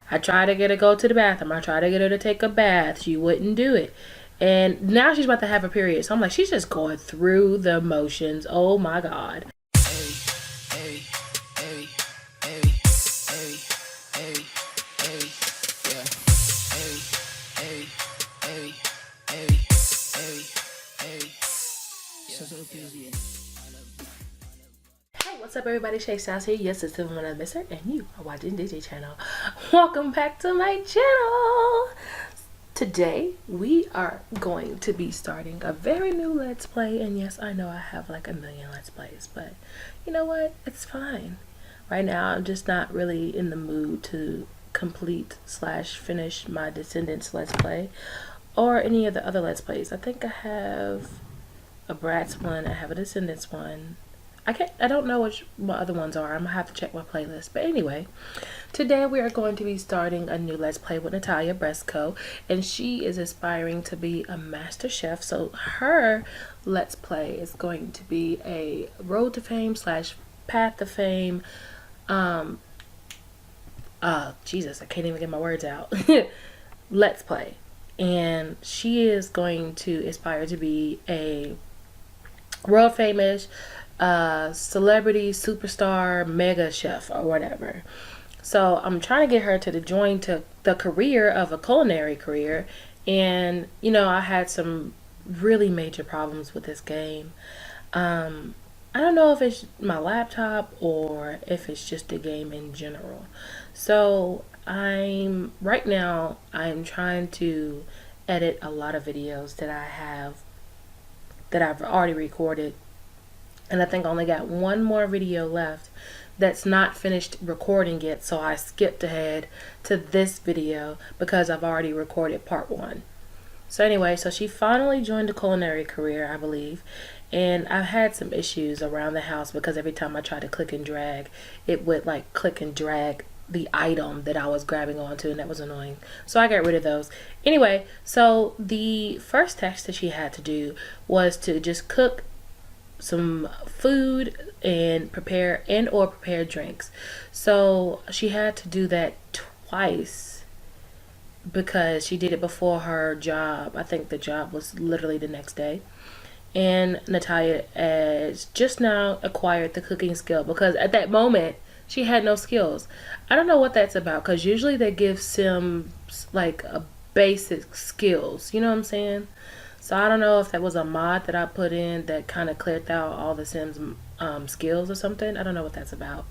I tried to get her to go to the bathroom. I tried to get her to take a bath. She wouldn't do it. And now she's about to have a period. So I'm like, she's just going through the motions. Oh my God. Hey, what's up everybody? Shaystylez here. Yes, it's the one I miss her, and you are watching DJ channel. Welcome back to my channel. Today we are going to be starting a very new let's play, and yes, I know I have like a million let's plays, but you know what, it's fine. Right now I'm just not really in the mood to complete slash finish my Descendants let's play or any of the other let's plays. I think I have a Bratz one, I have a Descendants one. I don't know which my other ones are. I'm gonna have to check my playlist. But anyway, today we are going to be starting a new let's play with Natalia Briscoe, and she is aspiring to be a master chef. So her let's play is going to be a road to fame slash path to fame. Jesus, I can't even get my words out. Let's play, and she is going to aspire to be a world famous celebrity superstar mega chef or whatever. So I'm trying to get her to join to the career of a culinary career, and you know, I had some really major problems with this game. I don't know if it's my laptop or if it's just the game in general. So right now I'm trying to edit a lot of videos that I've already recorded, and I think I only got one more video left that's not finished recording yet, so I skipped ahead to this video because I've already recorded part 1. So anyway, so she finally joined a culinary career, I believe, and I've had some issues around the house because every time I tried to click and drag, it would like click and drag the item that I was grabbing onto, and that was annoying. So I got rid of those. Anyway, so the first task that she had to do was to just cook some food and prepare drinks. So she had to do that twice because she did it before her job. I think the job was literally the next day. And Natalia has just now acquired the cooking skill because at that moment she had no skills. I don't know what that's about because usually they give Sims like a basic skills, you know what I'm saying? So I don't know if that was a mod that I put in that kind of cleared out all the Sims skills or something. I don't know what that's about.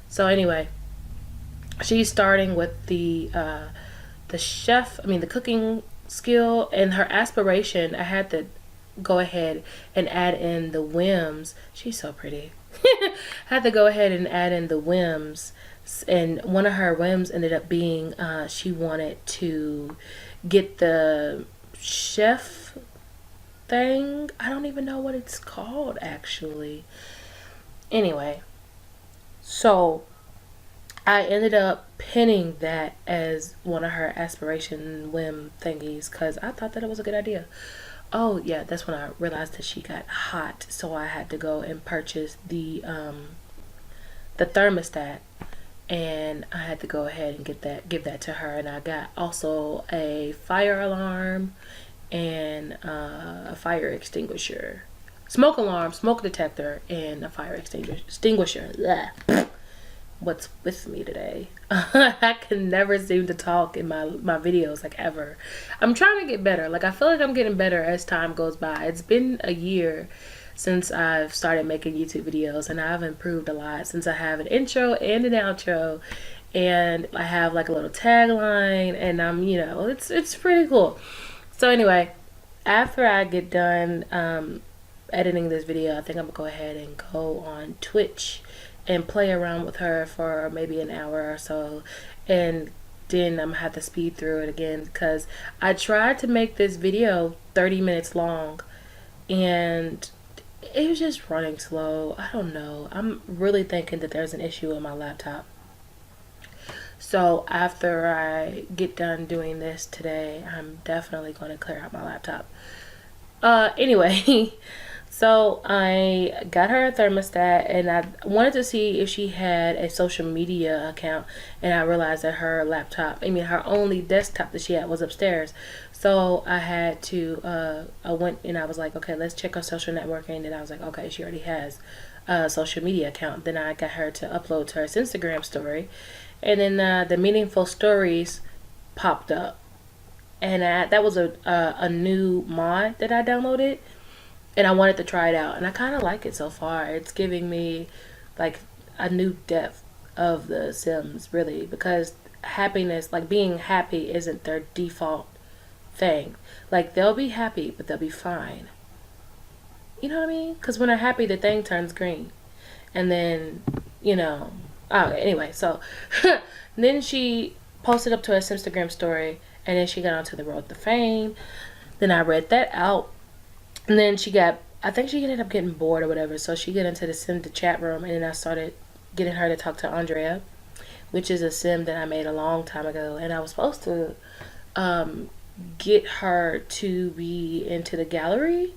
So anyway, she's starting with the cooking skill, and her aspiration. I had to go ahead and add in the whims. She's so pretty. Had to go ahead and add in the whims, and one of her whims ended up being she wanted to get the chef thing. I don't even know what it's called actually. Anyway, so I ended up pinning that as one of her aspiration whim thingies because I thought that it was a good idea. Oh yeah, that's when I realized that she got hot, so I had to go and purchase the thermostat, and I had to go ahead and give that to her. And I got also a fire alarm and a fire extinguisher, smoke alarm, smoke detector, and a fire extinguisher. Blah. What's with me today? I can never seem to talk in my videos like ever. I'm trying to get better. Like I feel like I'm getting better as time goes by. It's been a year since I've started making YouTube videos, and I've improved a lot since I have an intro and an outro, and I have like a little tagline, and I'm, you know, it's pretty cool. So anyway, after I get done editing this video, I think I'm gonna go ahead and go on Twitch and play around with her for maybe an hour or so, and then I'm gonna have to speed through it again because I tried to make this video 30 minutes long and it was just running slow. I don't know. I'm really thinking that there's an issue with my laptop. So after I get done doing this today, I'm definitely going to clear out my laptop. Anyway, So I got her a thermostat, and I wanted to see if she had a social media account, and I realized that her laptop, I mean her only desktop that she had was upstairs. So I had to, I went and I was like, okay, let's check her social networking, and I was like, okay, she already has a social media account. Then I got her to upload to her Instagram story, and then the meaningful stories popped up, and that was a new mod that I downloaded, and I wanted to try it out, and I kind of like it so far. It's giving me like a new depth of the Sims, really, because happiness, like being happy, isn't their default thing. Like they'll be happy, but they'll be fine. You know what I mean? Because when they're happy, the thing turns green, and then you know. Oh, anyway, so then she posted up to her Instagram story, and then she got onto the road to fame. Then I read that out, and then I think she ended up getting bored or whatever, so she got into the sim, the chat room, and then I started getting her to talk to Andrea, which is a sim that I made a long time ago, and I was supposed to um, get her to be into the gallery,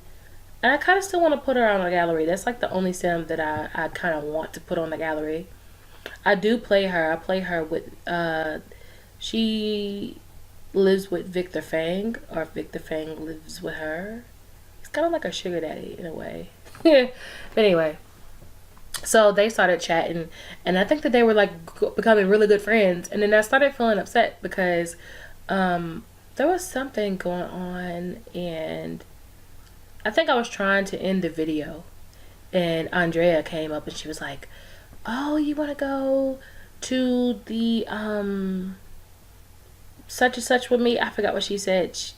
and I kind of still want to put her on the gallery. That's like the only sim that I kind of want to put on the gallery. I do play her. I play her with, she lives with Victor Fang, or Victor Fang lives with her. It's kind of like a sugar daddy in a way. But anyway, so they started chatting, and I think that they were like becoming really good friends. And then I started feeling upset because there was something going on, and I think I was trying to end the video, and Andrea came up and she was like, "Oh, you want to go to the such and such with me?" I forgot what she said. She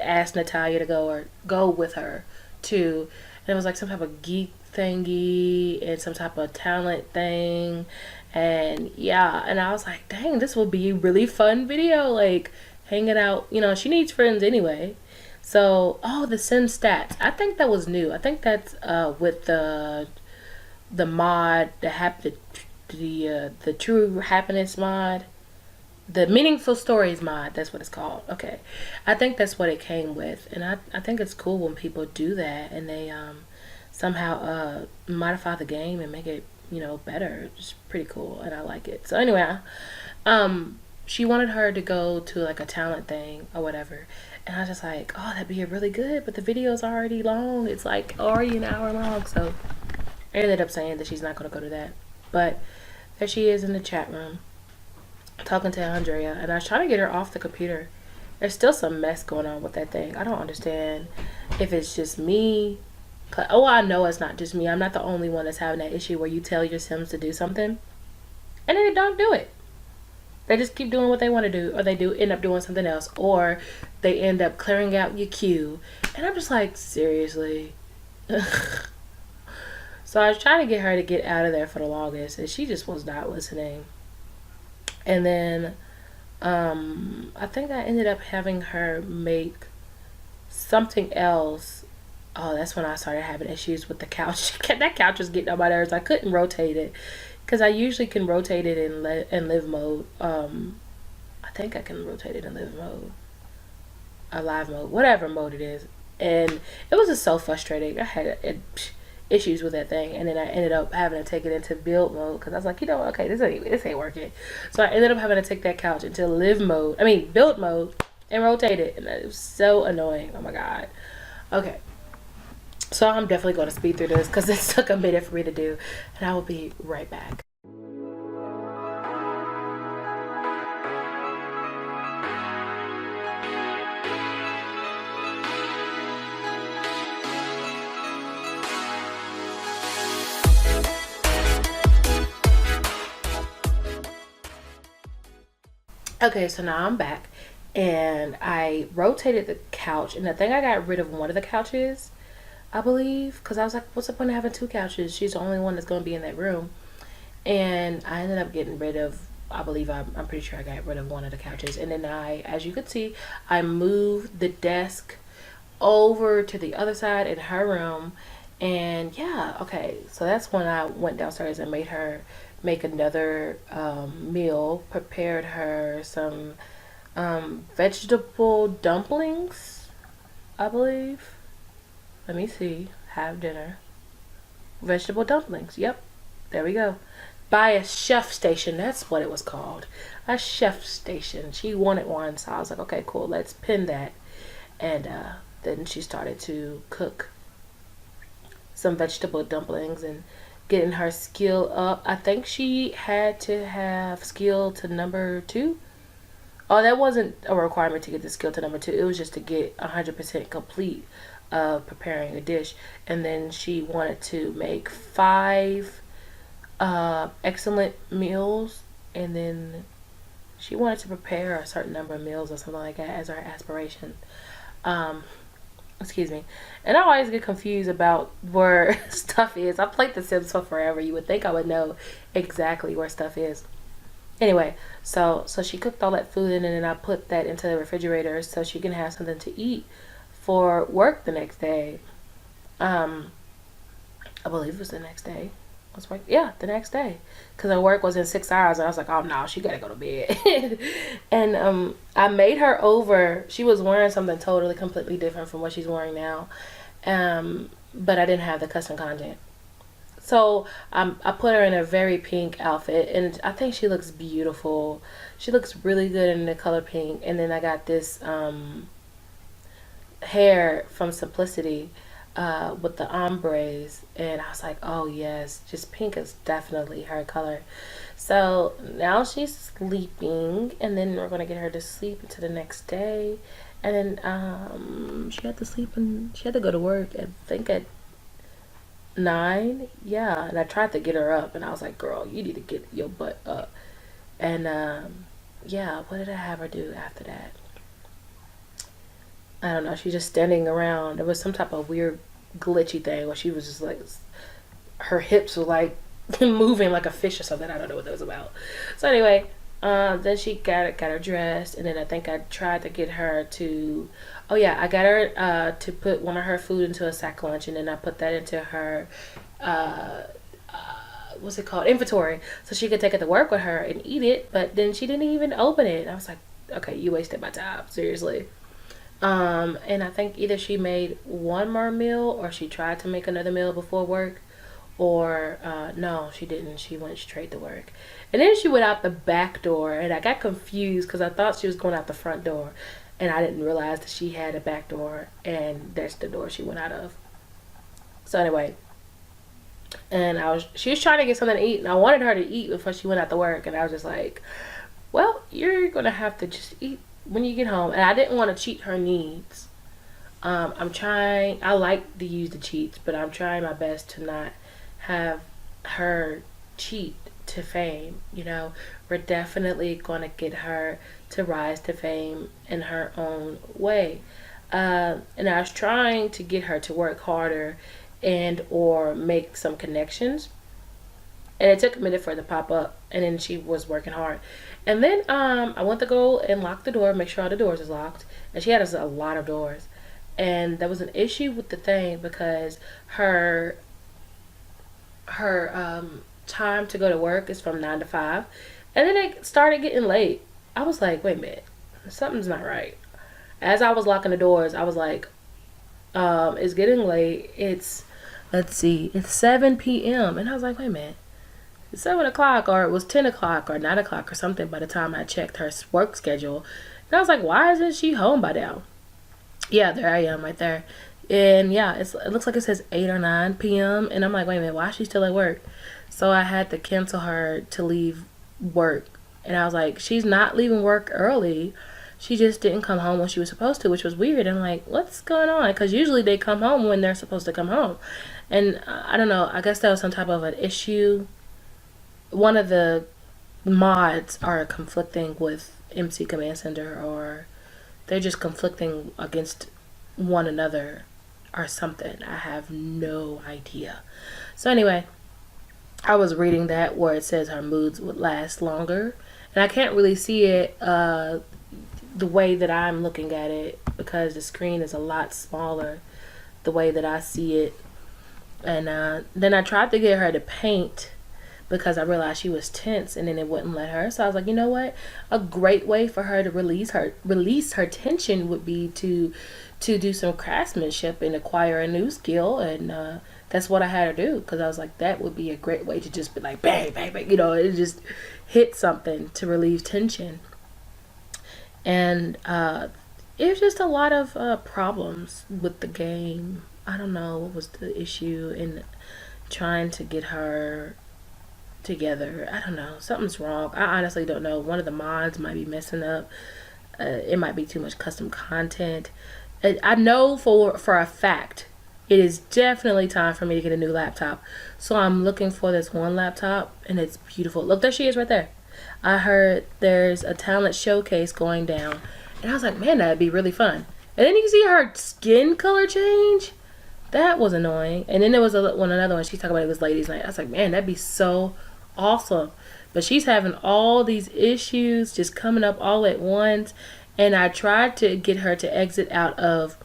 asked Natalia to go, or go with her to, and it was like some type of geek thingy and some type of talent thing, and yeah, and I was like, dang, this will be a really fun video, like hanging out. You know, she needs friends anyway. So, oh, the sim stats. I think that was new. I think that's with the mod, the true happiness mod, the meaningful stories mod. That's what it's called. Okay, I think that's what it came with, and I think it's cool when people do that and they somehow modify the game and make it, you know, better. It's pretty cool, and I like it. So anyway, she wanted her to go to like a talent thing or whatever, and I was just like, oh, that'd be really good, but the video's already long. It's like already an hour long, so I ended up saying that she's not going to go to that. But there she is in the chat room talking to Andrea, and I was trying to get her off the computer. There's still some mess going on with that thing. I don't understand if it's just me. Oh, I know it's not just me. I'm not the only one that's having that issue where you tell your Sims to do something and then they don't do it. They just keep doing what they want to do, or they do end up doing something else, or they end up clearing out your queue. And I'm just like, seriously. So I was trying to get her to get out of there for the longest, and she just was not listening. And then I think I ended up having her make something else. Oh, that's when I started having issues with the couch. That couch was getting on my nerves. I couldn't rotate it because I usually can rotate it in live mode. I think I can rotate it in live mode, live mode, whatever mode it is. And it was just so frustrating. I had issues with that thing, and then I ended up having to take it into build mode because I was like, you know, okay, this ain't working. So I ended up having to take that couch into build mode, and rotate it, and it was so annoying. Oh my god. Okay, so I'm definitely going to speed through this because it took a minute for me to do, and I will be right back. Okay, so now I'm back, and I rotated the couch, and I think I got rid of one of the couches, I believe, because I was like, what's the point of having two couches? She's the only one that's going to be in that room. And I ended up getting rid of, I believe, I'm pretty sure I got rid of one of the couches. And then as you could see, I moved the desk over to the other side in her room. And yeah, okay, so that's when I went downstairs and made her make another meal, prepared her some vegetable dumplings, I believe. Let me see. Have dinner. Vegetable dumplings. Yep. There we go. By a chef station. That's what it was called. A chef station. She wanted one, so I was like, okay, cool. Let's pin that. And then she started to cook some vegetable dumplings and getting her skill up. I think she had to have skill to number 2. Oh, that wasn't a requirement to get the skill to number 2. It was just to get 100% complete of preparing a dish. And then she wanted to make 5 excellent meals, and then she wanted to prepare a certain number of meals or something like that as her aspiration. Excuse me. And I always get confused about where stuff is. I've played The Sims for forever. You would think I would know exactly where stuff is. Anyway, so she cooked all that food in, and then I put that into the refrigerator so she can have something to eat for work the next day. I believe it was the next day. Yeah, the next day, because her work was in 6 hours, and I was like, oh no, she gotta go to bed. And I made her over. She was wearing something totally completely different from what she's wearing now, but I didn't have the custom content, so I put her in a very pink outfit, and I think she looks beautiful. She looks really good in the color pink. And then I got this hair from Simplicity with the ombres, and I was like, oh yes, just pink is definitely her color. So now she's sleeping, and then we're gonna get her to sleep until the next day. And then she had to sleep, and she had to go to work, I think at 9. Yeah, and I tried to get her up, and I was like, girl, you need to get your butt up. And yeah, what did I have her do after that? I don't know. She's just standing around. There was some type of weird glitchy thing where she was just like, her hips were like moving like a fish or something. I don't know what that was about. So anyway, then she got her dressed, and then I think I tried to get her to, oh yeah, I got her to put one of her food into a sack lunch, and then I put that into her what's it called, inventory, so she could take it to work with her and eat it. But then she didn't even open it. I was like, okay, you wasted my time, seriously. And I think either she made one more meal, or she tried to make another meal before work, or no, she didn't. She went straight to work. And then she went out the back door, and I got confused because I thought she was going out the front door, and I didn't realize that she had a back door, and that's the door she went out of. So anyway, and she was trying to get something to eat, and I wanted her to eat before she went out to work, and I was just like, well, you're gonna have to just eat when you get home. And I didn't want to cheat her needs. I'm trying, I like to use the cheats, but I'm trying my best to not have her cheat to fame. You know, we're definitely going to get her to rise to fame in her own way. And I was trying to get her to work harder and or make some connections. And it took a minute for it to pop up, and then she was working hard. And then I went to go and lock the door, make sure all the doors is locked. And she had us a lot of doors. And there was an issue with the thing because her time to go to work is from 9 to 5. And then it started getting late. I was like, wait a minute, something's not right. As I was locking the doors, I was like, it's getting late. Let's see, it's 7 p.m. And I was like, wait a minute. 7 o'clock, or it was 10 o'clock or 9 o'clock or something by the time I checked her work schedule. And I was like, why isn't she home by now? Yeah, there I am right there. And yeah, it looks like it says 8 or 9 p.m. And I'm like, wait a minute, why is she still at work? So I had to cancel her to leave work. And I was like, she's not leaving work early. She just didn't come home when she was supposed to, which was weird. I'm like, what's going on? Because usually they come home when they're supposed to come home. And I don't know, I guess that was some type of an issue. One of the mods are conflicting with MC Command Center, or they're just conflicting against one another or something. I have no idea. So anyway, I was reading that where it says her moods would last longer, and I can't really see it the way that I'm looking at it because the screen is a lot smaller the way that I see it. And then I tried to get her to paint, because I realized she was tense and then it wouldn't let her. So I was like, you know what? A great way for her to release her tension would be to do some craftsmanship and acquire a new skill. And that's what I had her do, because I was like, that would be a great way to just be like bang, bang, bang. You know, it just hit something to relieve tension. And it was just a lot of problems with the game. I don't know what was the issue in trying to get her together. I don't know. Something's wrong. I honestly don't know. One of the mods might be messing up. It might be too much custom content. I know for a fact it is definitely time for me to get a new laptop. So I'm looking for this one laptop, and it's beautiful. Look, there she is right there. I heard there's a talent showcase going down, and I was like, man, that'd be really fun. And then you can see her skin color change. That was annoying. And then there was another one. She's talking about it was ladies' night. I was like, man, that'd be so awesome. But she's having all these issues just coming up all at once. And I tried to get her to exit out of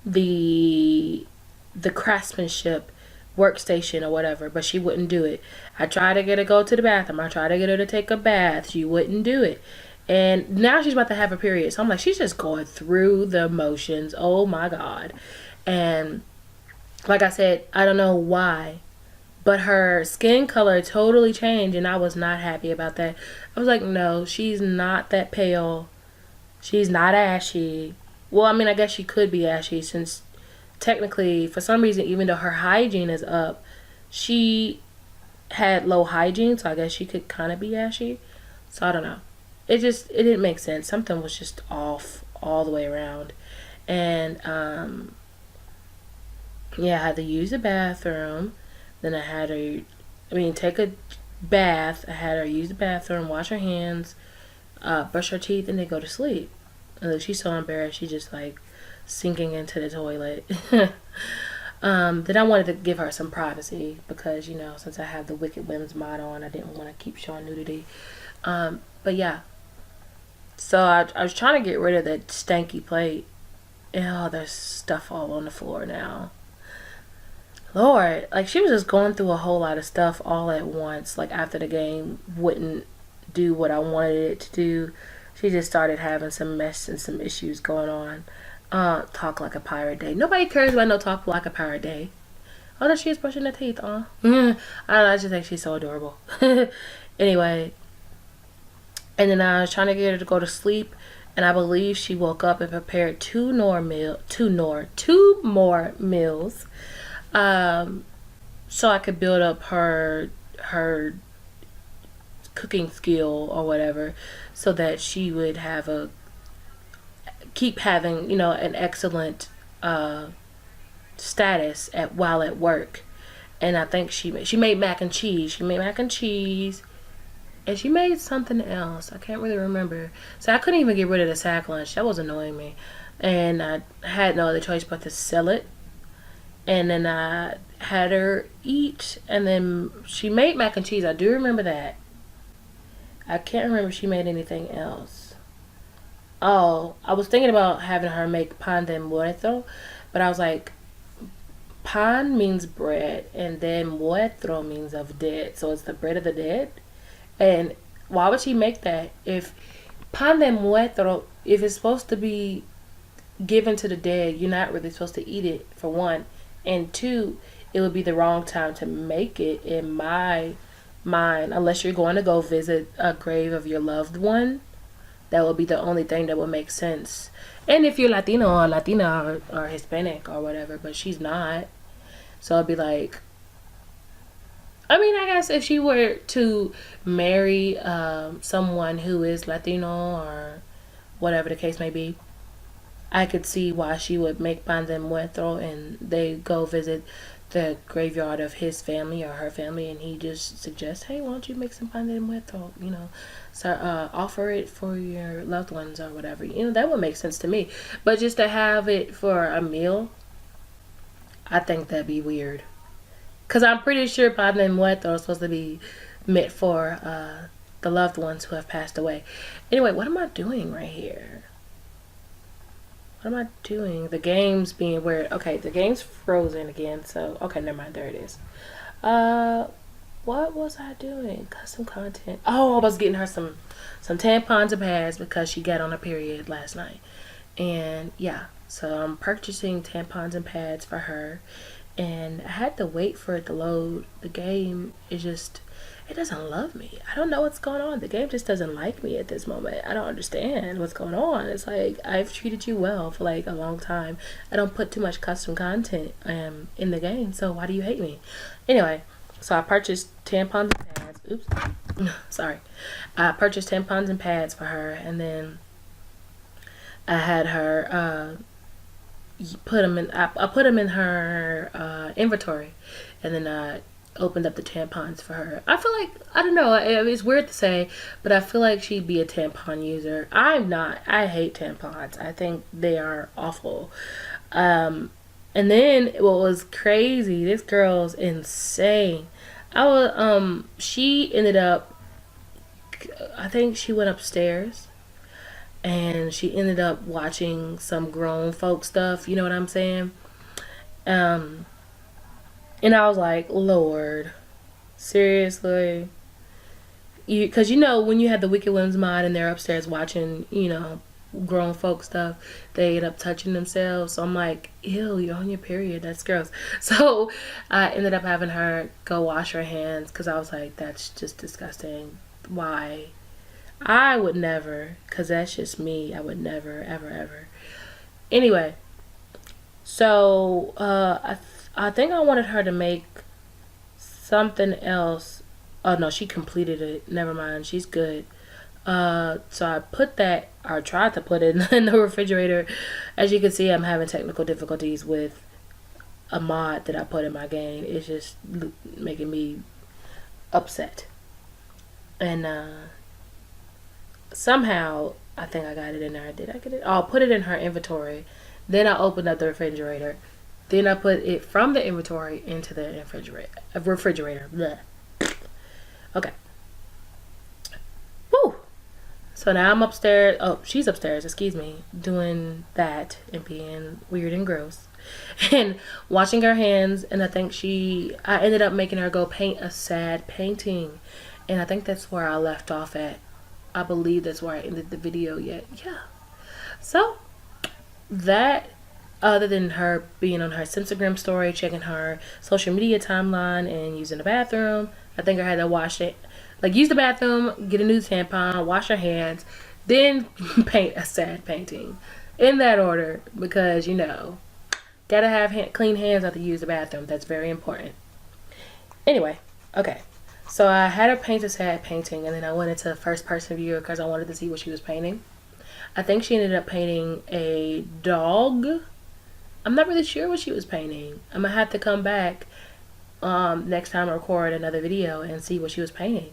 the craftsmanship workstation or whatever, but she wouldn't do it. I tried to get her to go to the bathroom. I tried to get her to take a bath. She wouldn't do it. And now she's about to have a period. So I'm like, she's just going through the motions. Oh my God. And like I said, I don't know why, but her skin color totally changed, and I was not happy about that. I was like, no, she's not that pale. She's not ashy. Well, I mean, I guess she could be ashy, since technically, for some reason, even though her hygiene is up, she had low hygiene, so I guess she could kind of be ashy. So I don't know. It didn't make sense. Something was just off all the way around. And yeah, I had to use the bathroom. Then I had her, take a bath. I had her use the bathroom, wash her hands, brush her teeth, and then go to sleep. And then she's so embarrassed, she's just like sinking into the toilet. Then I wanted to give her some privacy, because, since I have the Wicked Whims mod on, I didn't want to keep showing nudity. But yeah. So I was trying to get rid of that stanky plate. And there's stuff all on the floor now. Lord, like, she was just going through a whole lot of stuff all at once. Like, after the game wouldn't do what I wanted it to do, she just started having some mess and some issues going on. Talk like a pirate day. Nobody cares about no talk like a pirate day. Oh, there she is brushing her teeth. I don't know, I just think she's so adorable. Anyway, and then I was trying to get her to go to sleep, and I believe she woke up and prepared two more meals. So I could build up her cooking skill or whatever, so that she would keep having, an excellent status while at work. And I think she made mac and cheese. And she made something else. I can't really remember. So I couldn't even get rid of the sack lunch. That was annoying me. And I had no other choice but to sell it. And then I had her eat. And then she made mac and cheese. I do remember that. I can't remember if she made anything else. Oh, I was thinking about having her make pan de muerto. But I was like, pan means bread. And then muerto means of dead. So it's the bread of the dead. And why would she make that? If pan de muerto, if it's supposed to be given to the dead, you're not really supposed to eat it, for one. And two, it would be the wrong time to make it, in my mind, unless you're going to go visit a grave of your loved one. That would be the only thing that would make sense. And if you're Latino or Latina or Hispanic or whatever, but she's not. So it'd be like, I guess if she were to marry someone who is Latino or whatever the case may be, I could see why she would make pan de muerto and they go visit the graveyard of his family or her family, and he just suggests, hey, why don't you make some pan de muerto, so offer it for your loved ones or whatever. That would make sense to me. But just to have it for a meal, I think that'd be weird. Because I'm pretty sure pan de muerto is supposed to be meant for the loved ones who have passed away. Anyway, what am I doing right here? What am I doing? The game's being weird. Okay, the game's frozen again. So, okay, never mind. There it is. What was I doing? Custom content. Oh, I was getting her some tampons and pads because she got on her period last night. And yeah, so I'm purchasing tampons and pads for her. And I had to wait for it to load. The game is just, it doesn't love me. I don't know what's going on. The game just doesn't like me at this moment. I don't understand what's going on. It's like, I've treated you well for like a long time. I don't put too much custom content in the game, so why do you hate me? Anyway, so I purchased tampons and pads. Oops. Sorry. I purchased tampons and pads for her, and then I had her put them in. I put them in her inventory, and then I opened up the tampons for her. I feel like, I don't know, it's weird to say, but I feel like she'd be a tampon user. I'm not. I hate tampons. I think they are awful. And then what was crazy, this girl's insane. She ended up, I think she went upstairs and she ended up watching some grown folk stuff, you know what I'm saying? Um, and I was like, Lord, seriously? Because you know, when you have the Wicked Women's Mod and they're upstairs watching, you know, grown folk stuff, they end up touching themselves. So I'm like, ew, you're on your period. That's gross. So I ended up having her go wash her hands because I was like, that's just disgusting. Why? I would never, because that's just me. I would never, ever, ever. Anyway, so I think I wanted her to make something else. Oh no, she completed it. Never mind, she's good. So I put that, or tried to put it in the refrigerator. As you can see, I'm having technical difficulties with a mod that I put in my game. It's just making me upset. And somehow, I think I got it in there. Did I get it? Oh, I put it in her inventory. Then I opened up the refrigerator. Then I put it from the inventory into the refrigerator. Blech. Okay. Woo! So now I'm upstairs. Oh, she's upstairs, excuse me, doing that and being weird and gross. And washing her hands. And I think I ended up making her go paint a sad painting. And I think that's where I left off at. I believe that's where I ended the video yet. Yeah. So that, other than her being on her Instagram story, checking her social media timeline and using the bathroom, I think I had to wash it. Like, use the bathroom, get a new tampon, wash her hands, then paint a sad painting. In that order, because, you know, gotta have clean hands after you use the bathroom. That's very important. Anyway, okay. So I had her paint a sad painting, and then I went into first person view because I wanted to see what she was painting. I think she ended up painting a dog. I'm not really sure what she was painting. I'm gonna have to come back next time I record another video and see what she was painting.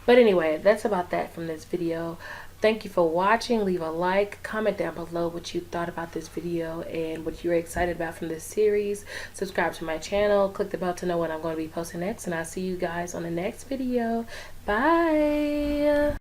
But anyway, that's about that from this video. Thank you for watching. Leave a like, comment down below what you thought about this video and what you're excited about from this series. Subscribe to my channel, click the bell to know when I'm going to be posting next, and I'll see you guys on the next video. Bye.